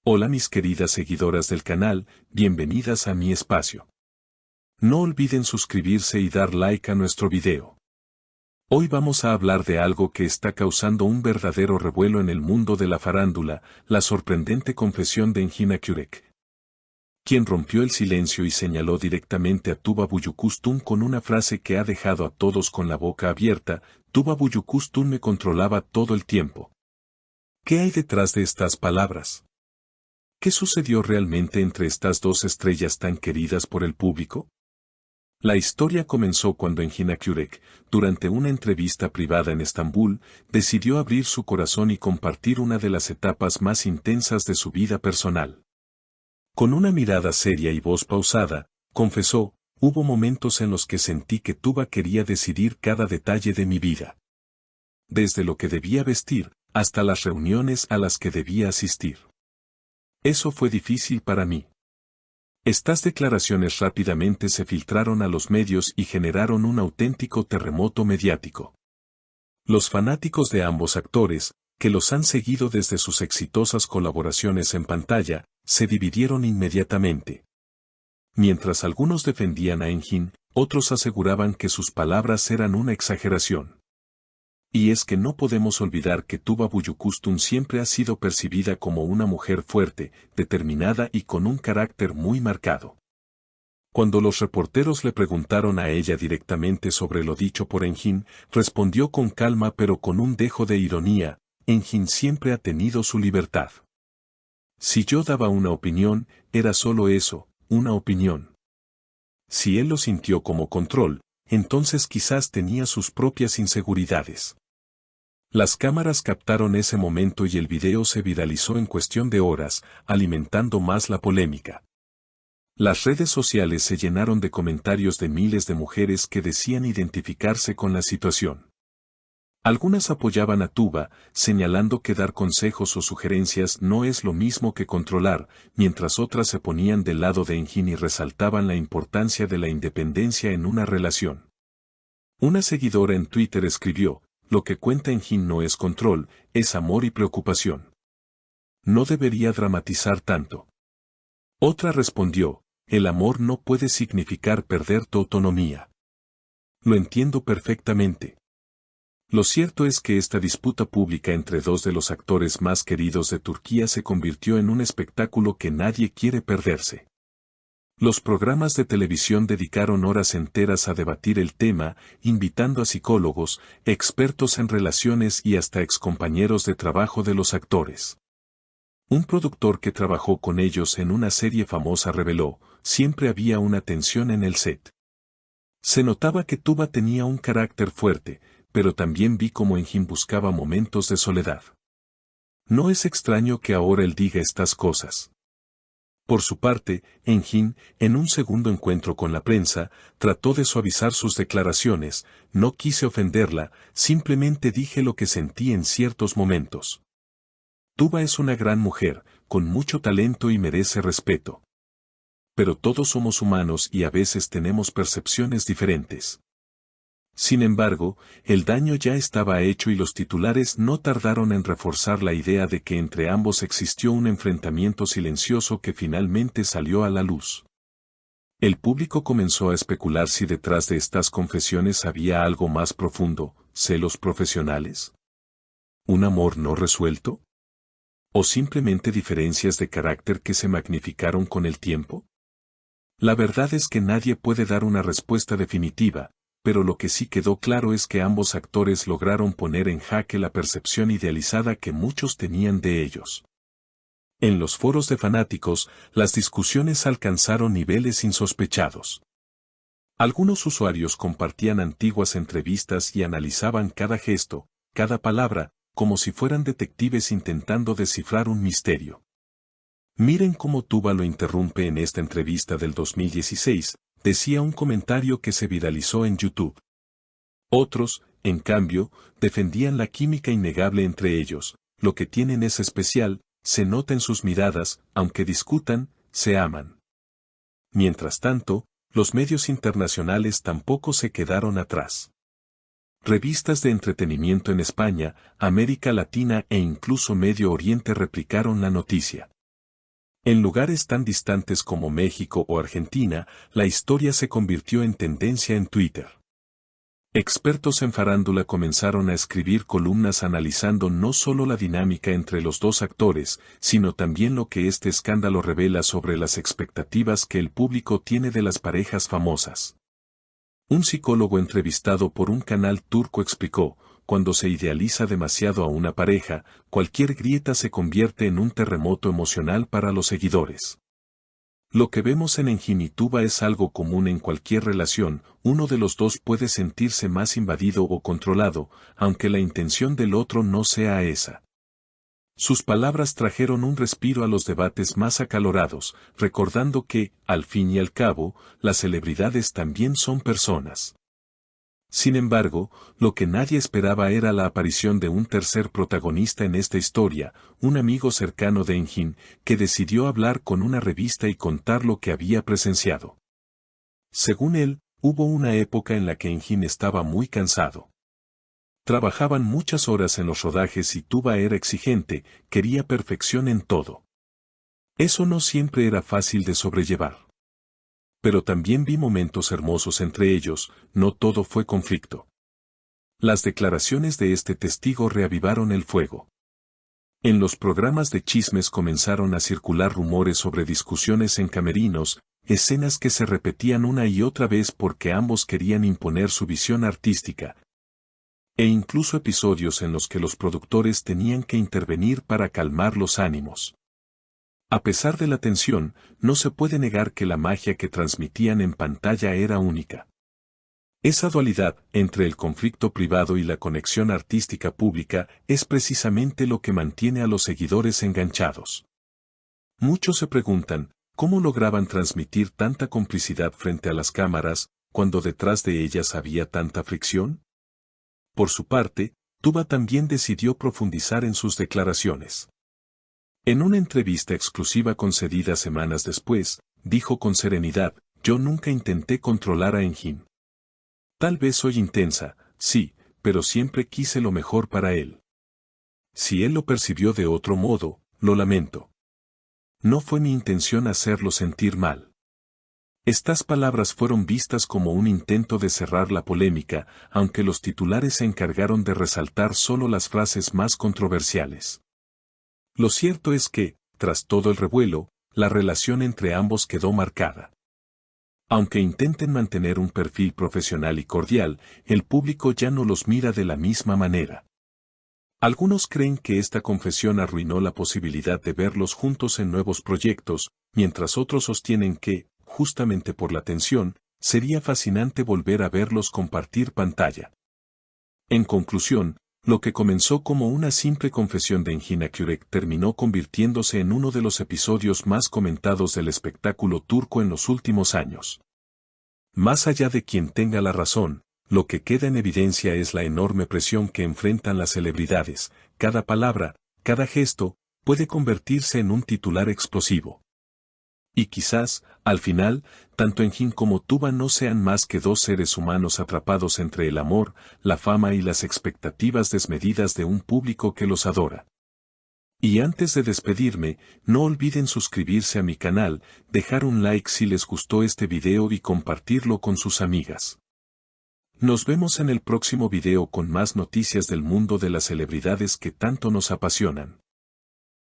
Hola mis queridas seguidoras del canal, bienvenidas a mi espacio. No olviden suscribirse y dar like a nuestro video. Hoy vamos a hablar de algo que está causando un verdadero revuelo en el mundo de la farándula, la sorprendente confesión de Engin Akyurek, quien rompió el silencio y señaló directamente a Tuba Büyüküstün con una frase que ha dejado a todos con la boca abierta: Tuba Büyüküstün me controlaba todo el tiempo. ¿Qué hay detrás de estas palabras? ¿Qué sucedió realmente entre estas dos estrellas tan queridas por el público? La historia comenzó cuando Engin Akyurek, durante una entrevista privada en Estambul, decidió abrir su corazón y compartir una de las etapas más intensas de su vida personal. Con una mirada seria y voz pausada, confesó: hubo momentos en los que sentí que Tuba quería decidir cada detalle de mi vida. Desde lo que debía vestir, hasta las reuniones a las que debía asistir. Eso fue difícil para mí. Estas declaraciones rápidamente se filtraron a los medios y generaron un auténtico terremoto mediático. Los fanáticos de ambos actores, que los han seguido desde sus exitosas colaboraciones en pantalla, se dividieron inmediatamente. Mientras algunos defendían a Engin, otros aseguraban que sus palabras eran una exageración. Y es que no podemos olvidar que Tuba Büyüküstün siempre ha sido percibida como una mujer fuerte, determinada y con un carácter muy marcado. Cuando los reporteros le preguntaron a ella directamente sobre lo dicho por Engin, respondió con calma pero con un dejo de ironía: Engin siempre ha tenido su libertad. Si yo daba una opinión, era solo eso, una opinión. Si él lo sintió como control, entonces quizás tenía sus propias inseguridades. Las cámaras captaron ese momento y el video se viralizó en cuestión de horas, alimentando más la polémica. Las redes sociales se llenaron de comentarios de miles de mujeres que decían identificarse con la situación. Algunas apoyaban a Tuba, señalando que dar consejos o sugerencias no es lo mismo que controlar, mientras otras se ponían del lado de Engin y resaltaban la importancia de la independencia en una relación. Una seguidora en Twitter escribió: lo que cuenta Engin no es control, es amor y preocupación. No debería dramatizar tanto. Otra respondió: el amor no puede significar perder tu autonomía. Lo entiendo perfectamente. Lo cierto es que esta disputa pública entre dos de los actores más queridos de Turquía se convirtió en un espectáculo que nadie quiere perderse. Los programas de televisión dedicaron horas enteras a debatir el tema, invitando a psicólogos, expertos en relaciones y hasta excompañeros de trabajo de los actores. Un productor que trabajó con ellos en una serie famosa reveló: siempre había una tensión en el set. Se notaba que Tuba tenía un carácter fuerte, pero también vi cómo Engin buscaba momentos de soledad. No es extraño que ahora él diga estas cosas. Por su parte, Engin, en un segundo encuentro con la prensa, trató de suavizar sus declaraciones: no quise ofenderla, simplemente dije lo que sentí en ciertos momentos. Tuba es una gran mujer, con mucho talento y merece respeto. Pero todos somos humanos y a veces tenemos percepciones diferentes. Sin embargo, el daño ya estaba hecho y los titulares no tardaron en reforzar la idea de que entre ambos existió un enfrentamiento silencioso que finalmente salió a la luz. El público comenzó a especular si detrás de estas confesiones había algo más profundo: celos profesionales, un amor no resuelto, o simplemente diferencias de carácter que se magnificaron con el tiempo. La verdad es que nadie puede dar una respuesta definitiva, pero lo que sí quedó claro es que ambos actores lograron poner en jaque la percepción idealizada que muchos tenían de ellos. En los foros de fanáticos, las discusiones alcanzaron niveles insospechados. Algunos usuarios compartían antiguas entrevistas y analizaban cada gesto, cada palabra, como si fueran detectives intentando descifrar un misterio. Miren cómo Tuba lo interrumpe en esta entrevista del 2016, decía un comentario que se viralizó en YouTube. Otros, en cambio, defendían la química innegable entre ellos: lo que tienen es especial, se nota en sus miradas, aunque discutan, se aman. Mientras tanto, los medios internacionales tampoco se quedaron atrás. Revistas de entretenimiento en España, América Latina e incluso Medio Oriente replicaron la noticia. En lugares tan distantes como México o Argentina, la historia se convirtió en tendencia en Twitter. Expertos en farándula comenzaron a escribir columnas analizando no solo la dinámica entre los dos actores, sino también lo que este escándalo revela sobre las expectativas que el público tiene de las parejas famosas. Un psicólogo entrevistado por un canal turco explicó: cuando se idealiza demasiado a una pareja, cualquier grieta se convierte en un terremoto emocional para los seguidores. Lo que vemos en Engin y Tuba es algo común en cualquier relación, uno de los dos puede sentirse más invadido o controlado, aunque la intención del otro no sea esa. Sus palabras trajeron un respiro a los debates más acalorados, recordando que, al fin y al cabo, las celebridades también son personas. Sin embargo, lo que nadie esperaba era la aparición de un tercer protagonista en esta historia, un amigo cercano de Engin, que decidió hablar con una revista y contar lo que había presenciado. Según él, hubo una época en la que Engin estaba muy cansado. Trabajaban muchas horas en los rodajes y Tuba era exigente, quería perfección en todo. Eso no siempre era fácil de sobrellevar. Pero también vi momentos hermosos entre ellos, no todo fue conflicto. Las declaraciones de este testigo reavivaron el fuego. En los programas de chismes comenzaron a circular rumores sobre discusiones en camerinos, escenas que se repetían una y otra vez porque ambos querían imponer su visión artística, e incluso episodios en los que los productores tenían que intervenir para calmar los ánimos. A pesar de la tensión, no se puede negar que la magia que transmitían en pantalla era única. Esa dualidad entre el conflicto privado y la conexión artística pública es precisamente lo que mantiene a los seguidores enganchados. Muchos se preguntan, ¿cómo lograban transmitir tanta complicidad frente a las cámaras, cuando detrás de ellas había tanta fricción? Por su parte, Tuba también decidió profundizar en sus declaraciones. En una entrevista exclusiva concedida semanas después, dijo con serenidad: yo nunca intenté controlar a Engin. Tal vez soy intensa, sí, pero siempre quise lo mejor para él. Si él lo percibió de otro modo, lo lamento. No fue mi intención hacerlo sentir mal. Estas palabras fueron vistas como un intento de cerrar la polémica, aunque los titulares se encargaron de resaltar solo las frases más controversiales. Lo cierto es que, tras todo el revuelo, la relación entre ambos quedó marcada. Aunque intenten mantener un perfil profesional y cordial, el público ya no los mira de la misma manera. Algunos creen que esta confesión arruinó la posibilidad de verlos juntos en nuevos proyectos, mientras otros sostienen que, justamente por la tensión, sería fascinante volver a verlos compartir pantalla. En conclusión, lo que comenzó como una simple confesión de Engin Akyürek terminó convirtiéndose en uno de los episodios más comentados del espectáculo turco en los últimos años. Más allá de quien tenga la razón, lo que queda en evidencia es la enorme presión que enfrentan las celebridades. Cada palabra, cada gesto, puede convertirse en un titular explosivo. Y quizás, al final, tanto Engin como Tuba no sean más que dos seres humanos atrapados entre el amor, la fama y las expectativas desmedidas de un público que los adora. Y antes de despedirme, no olviden suscribirse a mi canal, dejar un like si les gustó este video y compartirlo con sus amigas. Nos vemos en el próximo video con más noticias del mundo de las celebridades que tanto nos apasionan.